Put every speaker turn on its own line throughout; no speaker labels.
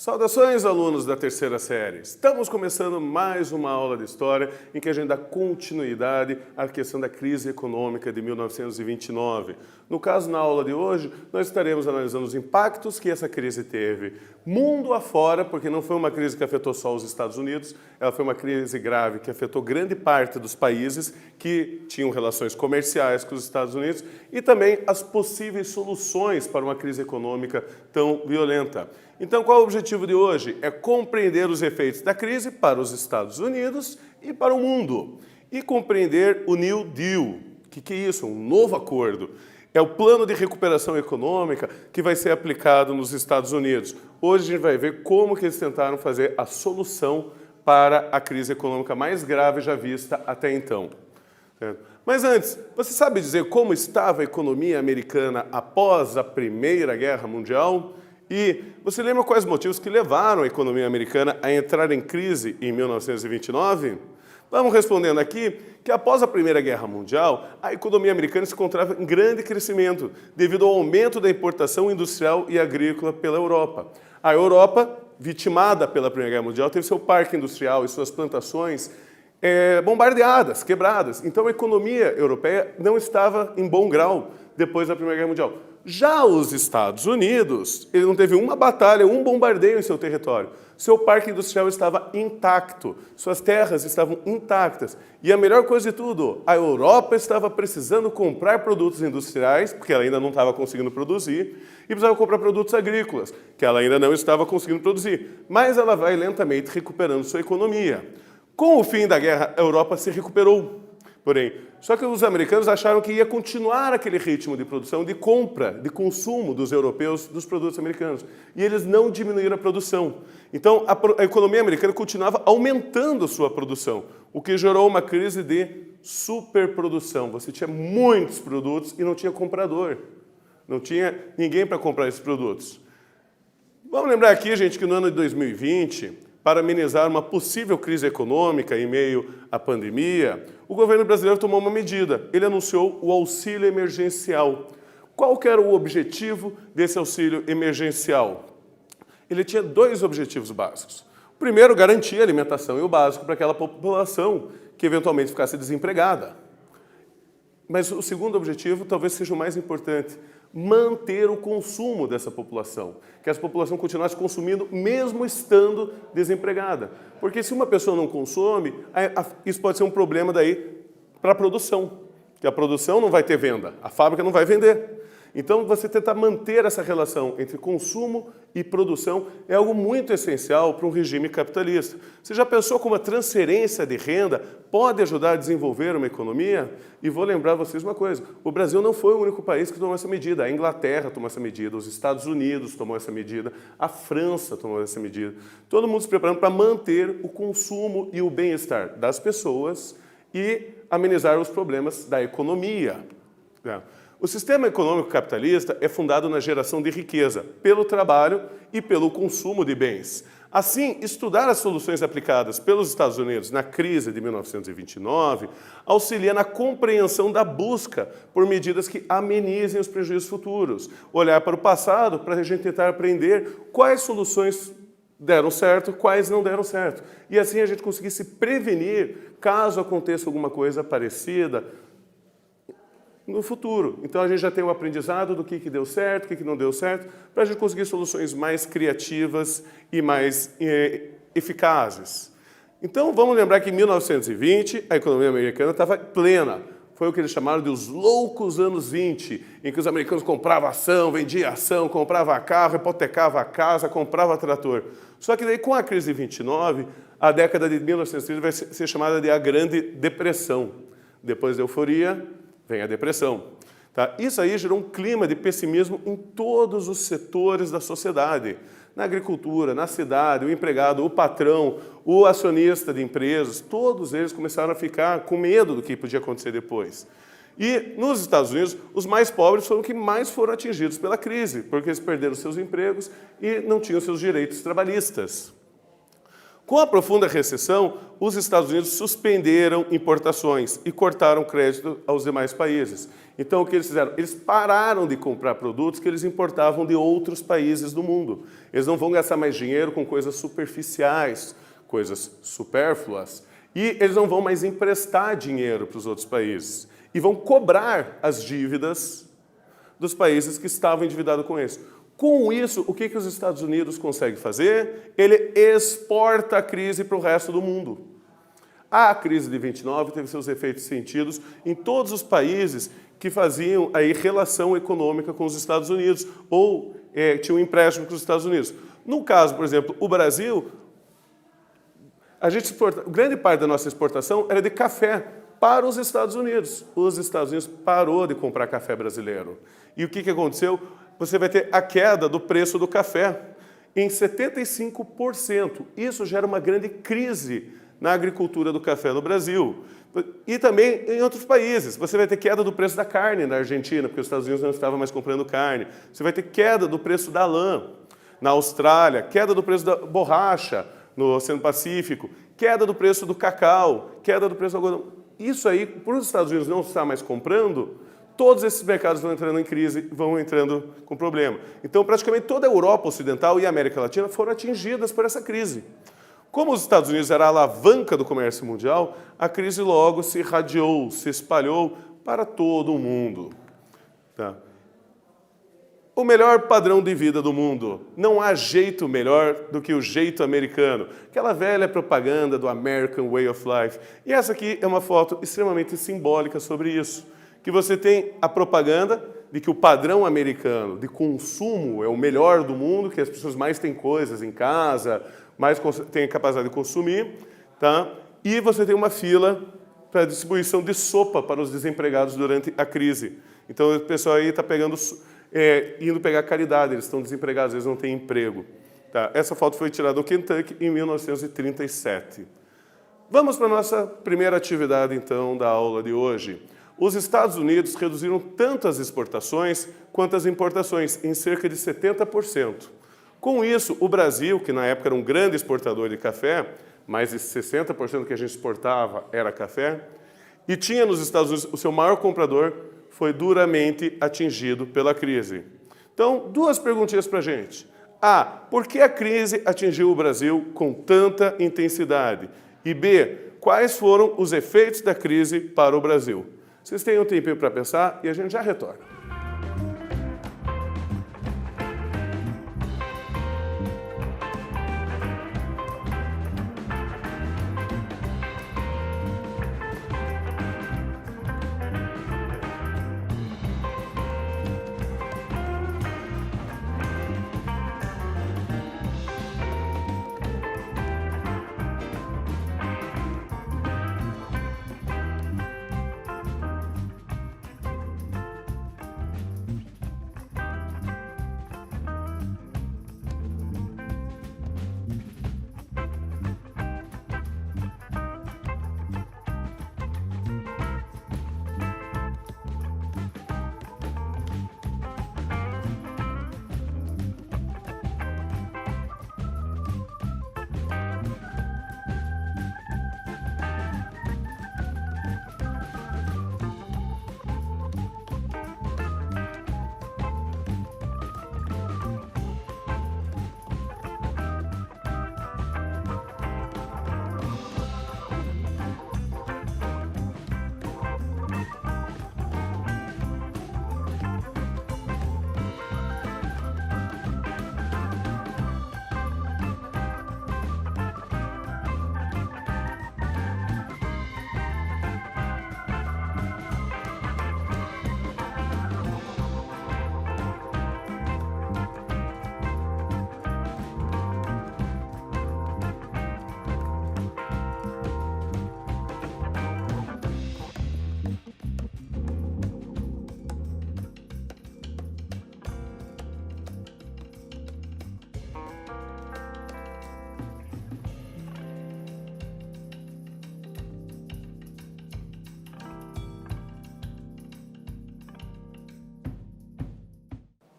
Saudações, alunos da terceira série! Estamos começando mais uma aula de História em que a gente dá continuidade à questão da crise econômica de 1929. No caso, na aula de hoje, nós estaremos analisando os impactos que essa crise teve mundo afora, porque não foi uma crise que afetou só os Estados Unidos, ela foi uma crise grave que afetou grande parte dos países que tinham relações comerciais com os Estados Unidos e também as possíveis soluções para uma crise econômica tão violenta. Então, qual é o objetivo de hoje? É compreender os efeitos da crise para os Estados Unidos e para o mundo. E compreender o New Deal. O que é isso? Um novo acordo. É o plano de recuperação econômica que vai ser aplicado nos Estados Unidos. Hoje a gente vai ver como que eles tentaram fazer a solução para a crise econômica mais grave já vista até então. Mas antes, você sabe dizer como estava a economia americana após a Primeira Guerra Mundial? E você lembra quais motivos que levaram a economia americana a entrar em crise em 1929? Vamos respondendo aqui que após a Primeira Guerra Mundial, a economia americana se encontrava em grande crescimento devido ao aumento da importação industrial e agrícola pela Europa. A Europa, vitimada pela Primeira Guerra Mundial, teve seu parque industrial e suas plantações bombardeadas, quebradas. Então a economia europeia não estava em bom grau depois da Primeira Guerra Mundial. Já os Estados Unidos, ele não teve uma batalha, um bombardeio em seu território. Seu parque industrial estava intacto, suas terras estavam intactas. E a melhor coisa de tudo, a Europa estava precisando comprar produtos industriais, porque ela ainda não estava conseguindo produzir, e precisava comprar produtos agrícolas, que ela ainda não estava conseguindo produzir. Mas ela vai lentamente recuperando sua economia. Com o fim da guerra, a Europa se recuperou. Porém, só que os americanos acharam que ia continuar aquele ritmo de produção, de compra, de consumo dos europeus, dos produtos americanos. E eles não diminuíram a produção. Então, a economia americana continuava aumentando sua produção, o que gerou uma crise de superprodução. Você tinha muitos produtos e não tinha comprador. Não tinha ninguém para comprar esses produtos. Vamos lembrar aqui, gente, que no ano de 2020... para amenizar uma possível crise econômica em meio à pandemia, o governo brasileiro tomou uma medida. Ele anunciou o auxílio emergencial. Qual que era o objetivo desse auxílio emergencial? Ele tinha dois objetivos básicos. O primeiro, garantir a alimentação e o básico para aquela população que eventualmente ficasse desempregada. Mas o segundo objetivo talvez seja o mais importante, manter o consumo dessa população, que essa população continuasse consumindo mesmo estando desempregada. Porque se uma pessoa não consome, isso pode ser um problema daí para a produção, que a produção não vai ter venda, a fábrica não vai vender. Então, você tentar manter essa relação entre consumo e produção é algo muito essencial para um regime capitalista. Você já pensou como a transferência de renda pode ajudar a desenvolver uma economia? E vou lembrar vocês uma coisa, o Brasil não foi o único país que tomou essa medida. A Inglaterra tomou essa medida, os Estados Unidos tomou essa medida, a França tomou essa medida. Todo mundo se preparando para manter o consumo e o bem-estar das pessoas e amenizar os problemas da economia. O sistema econômico capitalista é fundado na geração de riqueza, pelo trabalho e pelo consumo de bens. Assim, estudar as soluções aplicadas pelos Estados Unidos na crise de 1929 auxilia na compreensão da busca por medidas que amenizem os prejuízos futuros. Olhar para o passado para a gente tentar aprender quais soluções deram certo, quais não deram certo. E assim a gente conseguir se prevenir caso aconteça alguma coisa parecida no futuro. Então a gente já tem um aprendizado do que deu certo, o que não deu certo, para a gente conseguir soluções mais criativas e mais eficazes. Então vamos lembrar que em 1920 a economia americana estava plena. Foi o que eles chamaram de os loucos anos 20, em que os americanos compravam ação, vendiam ação, compravam carro, hipotecavam a casa, compravam trator. Só que daí com a crise de 29, a década de 1930 vai ser chamada de a Grande Depressão. Depois da euforia, vem a depressão. Tá? Isso aí gerou um clima de pessimismo em todos os setores da sociedade. Na agricultura, na cidade, o empregado, o patrão, o acionista de empresas, todos eles começaram a ficar com medo do que podia acontecer depois. E nos Estados Unidos, os mais pobres foram os que mais foram atingidos pela crise, porque eles perderam seus empregos e não tinham seus direitos trabalhistas. Com a profunda recessão, os Estados Unidos suspenderam importações e cortaram crédito aos demais países. Então, o que eles fizeram? Eles pararam de comprar produtos que eles importavam de outros países do mundo. Eles não vão gastar mais dinheiro com coisas superficiais, coisas supérfluas, e eles não vão mais emprestar dinheiro para os outros países. E vão cobrar as dívidas dos países que estavam endividados com eles. Com isso, o que os Estados Unidos conseguem fazer? Ele exporta a crise para o resto do mundo. A crise de 29 teve seus efeitos sentidos em todos os países que faziam aí relação econômica com os Estados Unidos ou tinham um empréstimo com os Estados Unidos. No caso, por exemplo, o Brasil, grande parte da nossa exportação era de café para os Estados Unidos. Os Estados Unidos parou de comprar café brasileiro. E o que aconteceu? Você vai ter a queda do preço do café em 75%. Isso gera uma grande crise na agricultura do café no Brasil. E também em outros países. Você vai ter queda do preço da carne na Argentina, porque os Estados Unidos não estavam mais comprando carne. Você vai ter queda do preço da lã na Austrália, queda do preço da borracha no Oceano Pacífico, queda do preço do cacau, queda do preço do algodão. Isso aí, por os Estados Unidos não estar mais comprando, todos esses mercados vão entrando em crise, vão entrando com problema. Então, praticamente toda a Europa Ocidental e a América Latina foram atingidas por essa crise. Como os Estados Unidos era a alavanca do comércio mundial, a crise logo se irradiou, se espalhou para todo o mundo. Tá? O melhor padrão de vida do mundo. Não há jeito melhor do que o jeito americano. Aquela velha propaganda do American Way of Life. E essa aqui é uma foto extremamente simbólica sobre isso. Que você tem a propaganda de que o padrão americano de consumo é o melhor do mundo, que as pessoas mais têm coisas em casa, mais têm capacidade de consumir, tá? E você tem uma fila para distribuição de sopa para os desempregados durante a crise. Então, o pessoal aí está indo pegar caridade, eles estão desempregados, eles não têm emprego. Tá? Essa foto foi tirada no Kentucky em 1937. Vamos para a nossa primeira atividade, então, da aula de hoje. Os Estados Unidos reduziram tanto as exportações quanto as importações, em cerca de 70%. Com isso, o Brasil, que na época era um grande exportador de café, mais de 60% do que a gente exportava era café, e tinha nos Estados Unidos o seu maior comprador, foi duramente atingido pela crise. Então, duas perguntinhas para a gente. A, por que a crise atingiu o Brasil com tanta intensidade? E B, quais foram os efeitos da crise para o Brasil? Vocês têm um tempinho para pensar e a gente já retorna.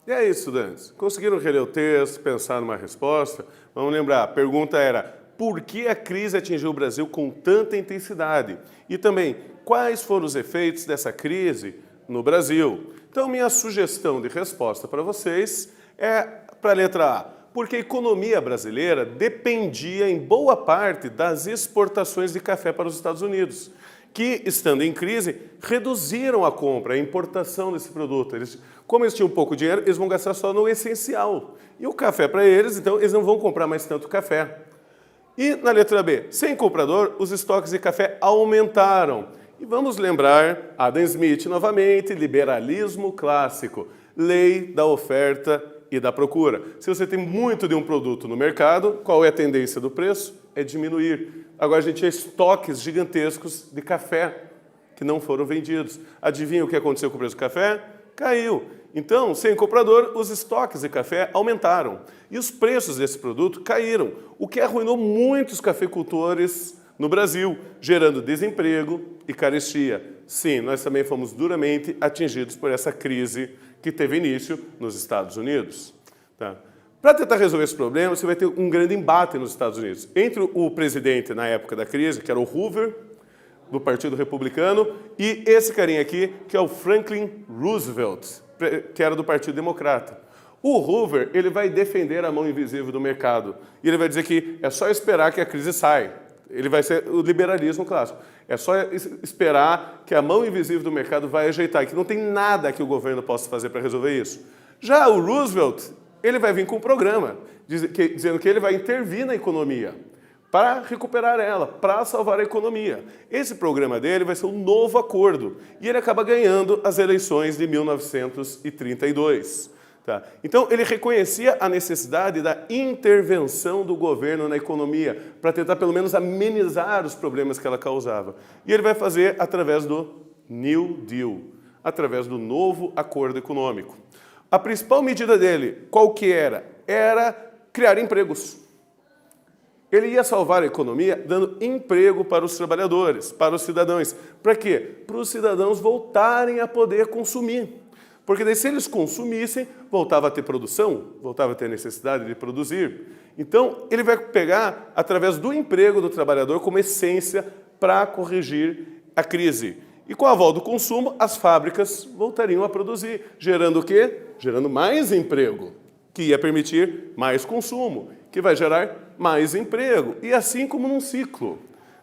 E aí, estudantes, conseguiram reler o texto, pensar numa resposta? Vamos lembrar, a pergunta era, por que a crise atingiu o Brasil com tanta intensidade e também quais foram os efeitos dessa crise no Brasil. Então, minha sugestão de resposta para vocês é para a letra A, porque a economia brasileira dependia em boa parte das exportações de café para os Estados Unidos, que, estando em crise, reduziram a compra, a importação desse produto. Como eles tinham pouco dinheiro, eles vão gastar só no essencial. E o café para eles, então, eles não vão comprar mais tanto café. E na letra B, sem comprador, os estoques de café aumentaram. E vamos lembrar Adam Smith novamente, liberalismo clássico, lei da oferta e da procura. Se você tem muito de um produto no mercado, qual é a tendência do preço? É diminuir. Agora a gente tem estoques gigantescos de café que não foram vendidos. Adivinha o que aconteceu com o preço do café? Caiu. Então, sem comprador, os estoques de café aumentaram. E os preços desse produto caíram, o que arruinou muitos cafeicultores no Brasil, gerando desemprego e carestia. Sim, nós também fomos duramente atingidos por essa crise que teve início nos Estados Unidos. Tá? Para tentar resolver esse problema, você vai ter um grande embate nos Estados Unidos entre o presidente na época da crise, que era o Hoover, do Partido Republicano, e esse carinha aqui, que é o Franklin Roosevelt, que era do Partido Democrata. O Hoover, ele vai defender a mão invisível do mercado. E ele vai dizer que é só esperar que a crise saia. Ele vai ser o liberalismo clássico. É só esperar que a mão invisível do mercado vai ajeitar, e que não tem nada que o governo possa fazer para resolver isso. Já o Roosevelt, ele vai vir com um programa, dizendo que ele vai intervir na economia para recuperar ela, para salvar a economia. Esse programa dele vai ser um novo acordo, e ele acaba ganhando as eleições de 1932. Tá? Então, ele reconhecia a necessidade da intervenção do governo na economia para tentar, pelo menos, amenizar os problemas que ela causava. E ele vai fazer através do New Deal, através do novo acordo econômico. A principal medida dele, qual que era? Era criar empregos. Ele ia salvar a economia dando emprego para os trabalhadores, para os cidadãos. Para quê? Para os cidadãos voltarem a poder consumir. Porque daí, se eles consumissem, voltava a ter produção, voltava a ter necessidade de produzir. Então, ele vai pegar, através do emprego do trabalhador, como essência para corrigir a crise. E com a volta do consumo, as fábricas voltariam a produzir, gerando o quê? Gerando mais emprego, que ia permitir mais consumo, que vai gerar mais emprego, e assim como num ciclo.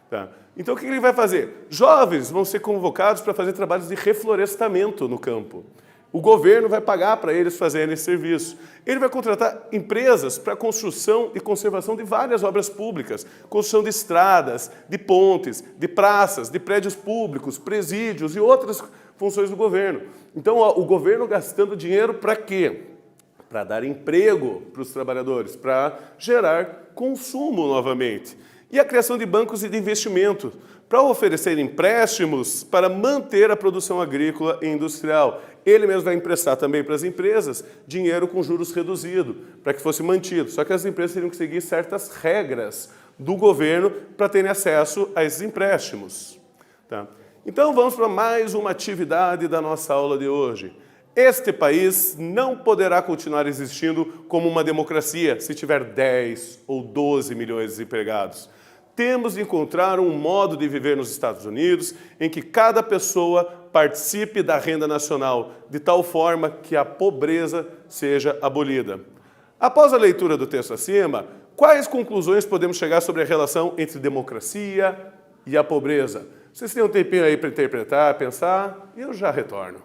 Tá? Então, o que ele vai fazer? Jovens vão ser convocados para fazer trabalhos de reflorestamento no campo. O governo vai pagar para eles fazerem esse serviço. Ele vai contratar empresas para a construção e conservação de várias obras públicas, construção de estradas, de pontes, de praças, de prédios públicos, presídios e outras funções do governo. Então, o governo gastando dinheiro para quê? Para dar emprego para os trabalhadores, para gerar consumo novamente. E a criação de bancos de investimento, para oferecer empréstimos para manter a produção agrícola e industrial. Ele mesmo vai emprestar também para as empresas dinheiro com juros reduzidos, para que fosse mantido. Só que as empresas teriam que seguir certas regras do governo para terem acesso a esses empréstimos. Tá? Então vamos para mais uma atividade da nossa aula de hoje. Este país não poderá continuar existindo como uma democracia se tiver 10 ou 12 milhões de desempregados. Temos de encontrar um modo de viver nos Estados Unidos em que cada pessoa participe da renda nacional, de tal forma que a pobreza seja abolida. Após a leitura do texto acima, quais conclusões podemos chegar sobre a relação entre democracia e a pobreza? Vocês têm um tempinho aí para interpretar, pensar, e eu já retorno.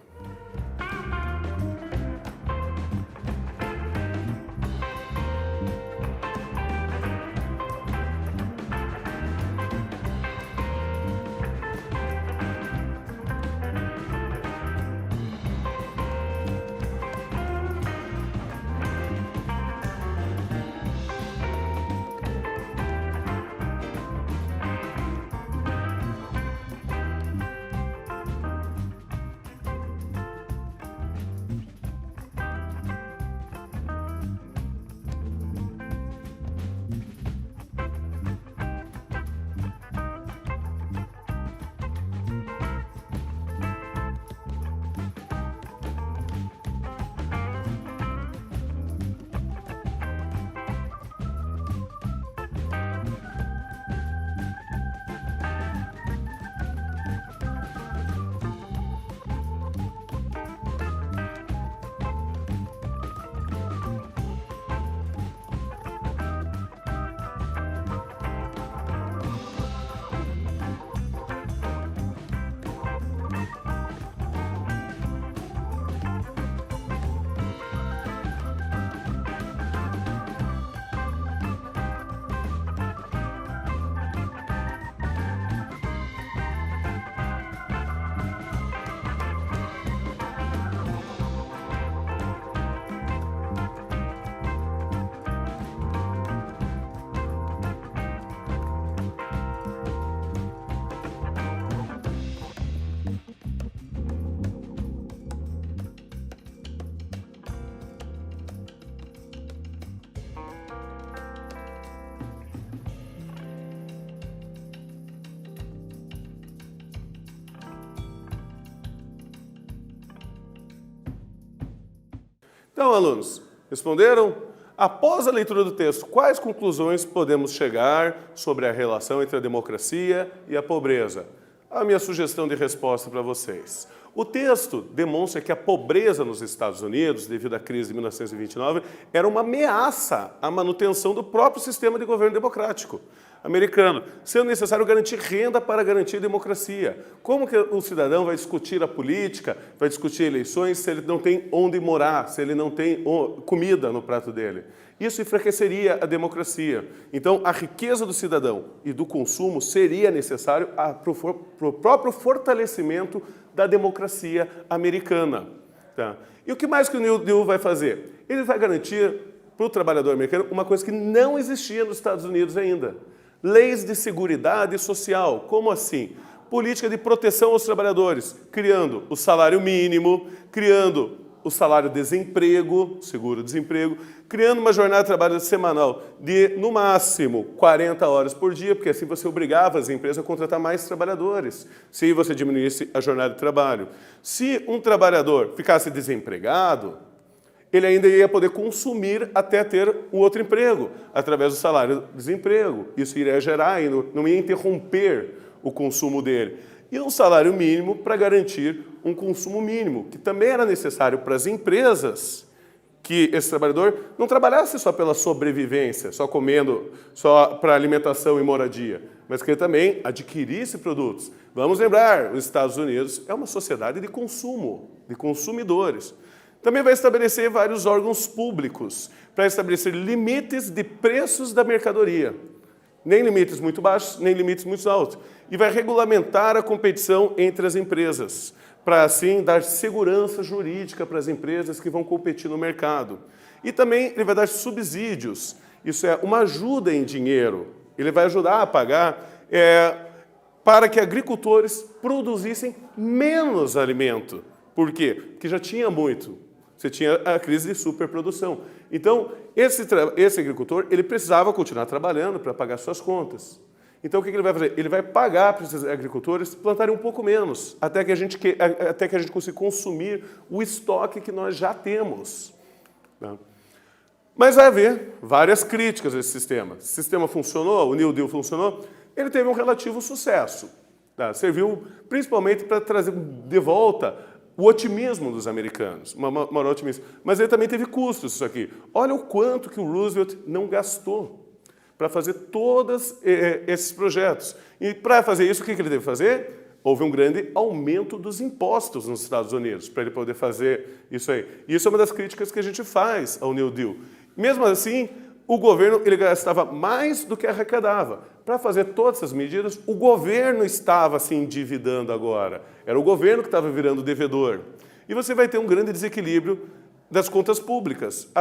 Então, alunos, responderam? Após a leitura do texto, quais conclusões podemos chegar sobre a relação entre a democracia e a pobreza? A minha sugestão de resposta para vocês. O texto demonstra que a pobreza nos Estados Unidos, devido à crise de 1929, era uma ameaça à manutenção do próprio sistema de governo democrático americano, sendo necessário garantir renda para garantir democracia. Como que o cidadão vai discutir a política, vai discutir eleições, se ele não tem onde morar, se ele não tem comida no prato dele? Isso enfraqueceria a democracia. Então, a riqueza do cidadão e do consumo seria necessário para o próprio fortalecimento da democracia americana. Tá? E o que mais que o New Deal vai fazer? Ele vai garantir para o trabalhador americano uma coisa que não existia nos Estados Unidos ainda. Leis de seguridade social. Como assim? Política de proteção aos trabalhadores, criando o salário mínimo, criando o salário-desemprego, seguro-desemprego, criando uma jornada de trabalho semanal de, no máximo, 40 horas por dia, porque assim você obrigava as empresas a contratar mais trabalhadores, se você diminuísse a jornada de trabalho. Se um trabalhador ficasse desempregado, ele ainda ia poder consumir até ter um outro emprego, através do salário-desemprego. Isso iria gerar, não ia interromper o consumo dele. E um salário mínimo para garantir um consumo mínimo, que também era necessário para as empresas, que esse trabalhador não trabalhasse só pela sobrevivência, só comendo, só para alimentação e moradia, mas que ele também adquirisse produtos. Vamos lembrar, os Estados Unidos é uma sociedade de consumo, de consumidores. Também vai estabelecer vários órgãos públicos para estabelecer limites de preços da mercadoria. Nem limites muito baixos, nem limites muito altos. E vai regulamentar a competição entre as empresas, para assim dar segurança jurídica para as empresas que vão competir no mercado. E também ele vai dar subsídios, isso é uma ajuda em dinheiro. Ele vai ajudar a pagar para que agricultores produzissem menos alimento. Por quê? Porque já tinha muito. Você tinha a crise de superprodução. Então, esse agricultor ele precisava continuar trabalhando para pagar suas contas. Então, o que ele vai fazer? Ele vai pagar para esses agricultores plantarem um pouco menos, até que a gente consiga consumir o estoque que nós já temos. Mas vai haver várias críticas a esse sistema. O sistema funcionou, o New Deal funcionou, ele teve um relativo sucesso. Serviu principalmente para trazer de volta o otimismo dos americanos, maior otimismo. Mas ele também teve custos, isso aqui. Olha o quanto que o Roosevelt não gastou para fazer todos esses projetos. E para fazer isso, o que ele teve que fazer? Houve um grande aumento dos impostos nos Estados Unidos, para ele poder fazer isso aí. E isso é uma das críticas que a gente faz ao New Deal. Mesmo assim, o governo ele gastava mais do que arrecadava. Para fazer todas essas medidas, o governo estava se endividando agora. Era o governo que estava virando devedor. E você vai ter um grande desequilíbrio das contas públicas,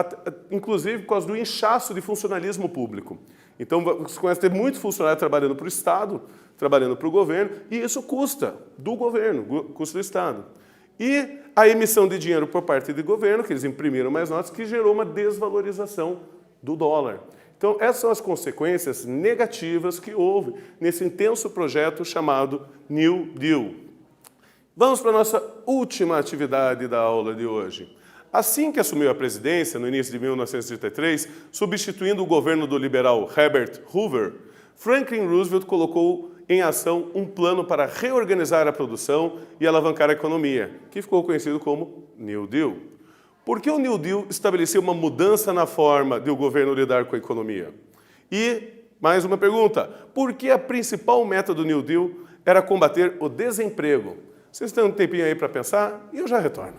inclusive por causa do inchaço de funcionalismo público. Então, você começa a ter muito funcionário trabalhando para o Estado, trabalhando para o governo, e isso custa do governo, custa do Estado. E a emissão de dinheiro por parte do governo, que eles imprimiram mais notas, que gerou uma desvalorização do dólar. Então, essas são as consequências negativas que houve nesse intenso projeto chamado New Deal. Vamos para a nossa última atividade da aula de hoje. Assim que assumiu a presidência, no início de 1933, substituindo o governo do liberal Herbert Hoover, Franklin Roosevelt colocou em ação um plano para reorganizar a produção e alavancar a economia, que ficou conhecido como New Deal. Por que o New Deal estabeleceu uma mudança na forma de o governo lidar com a economia? E, mais uma pergunta, por que a principal meta do New Deal era combater o desemprego? Vocês têm um tempinho aí para pensar e eu já retorno.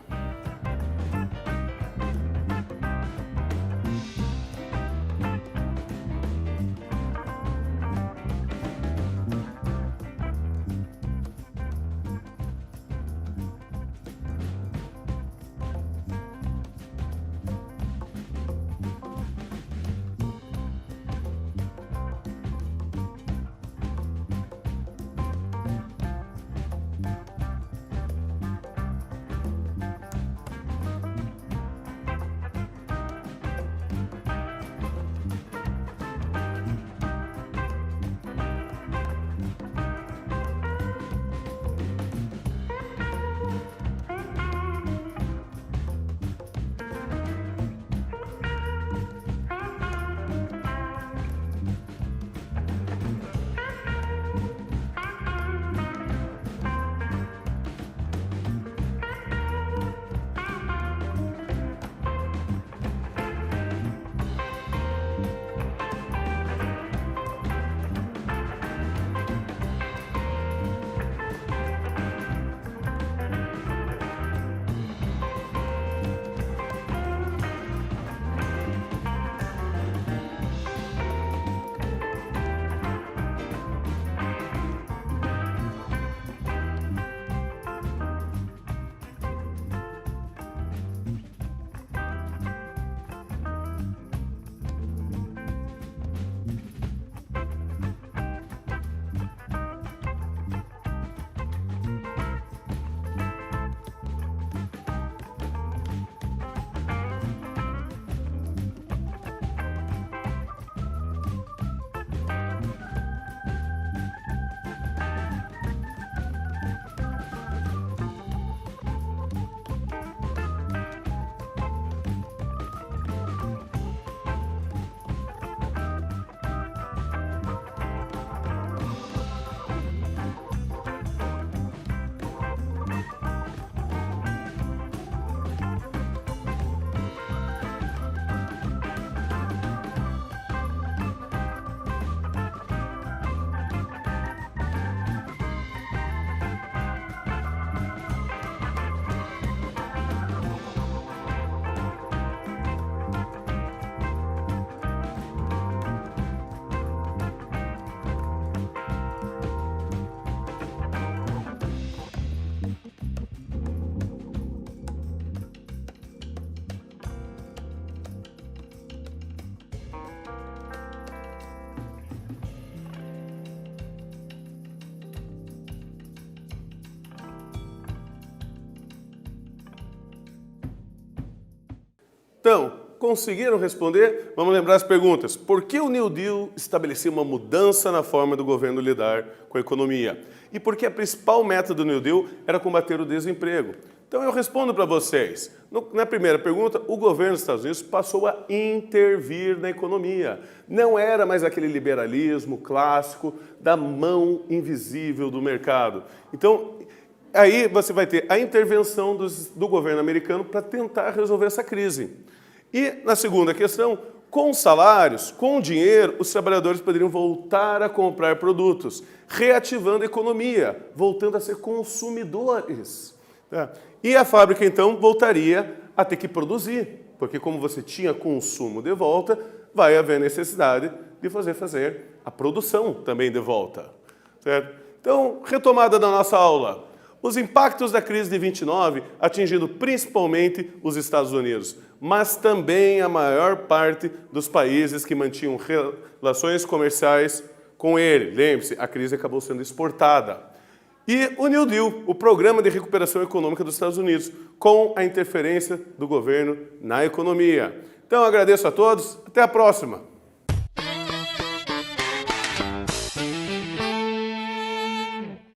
Então, conseguiram responder? Vamos lembrar as perguntas. Por que o New Deal estabelecia uma mudança na forma do governo lidar com a economia? E por que a principal meta do New Deal era combater o desemprego? Então eu respondo para vocês. Na primeira pergunta, o governo dos Estados Unidos passou a intervir na economia. Não era mais aquele liberalismo clássico da mão invisível do mercado. Então, aí você vai ter a intervenção do governo americano para tentar resolver essa crise. E na segunda questão, com salários, com dinheiro, os trabalhadores poderiam voltar a comprar produtos, reativando a economia, voltando a ser consumidores. E a fábrica, então, voltaria a ter que produzir, porque como você tinha consumo de volta, vai haver necessidade de fazer a produção também de volta. Certo? Então, retomada da nossa aula. Os impactos da crise de 29 atingindo principalmente os Estados Unidos, mas também a maior parte dos países que mantinham relações comerciais com ele. Lembre-se, a crise acabou sendo exportada. E o New Deal, o Programa de Recuperação Econômica dos Estados Unidos, com a interferência do governo na economia. Então, agradeço a todos. Até a próxima!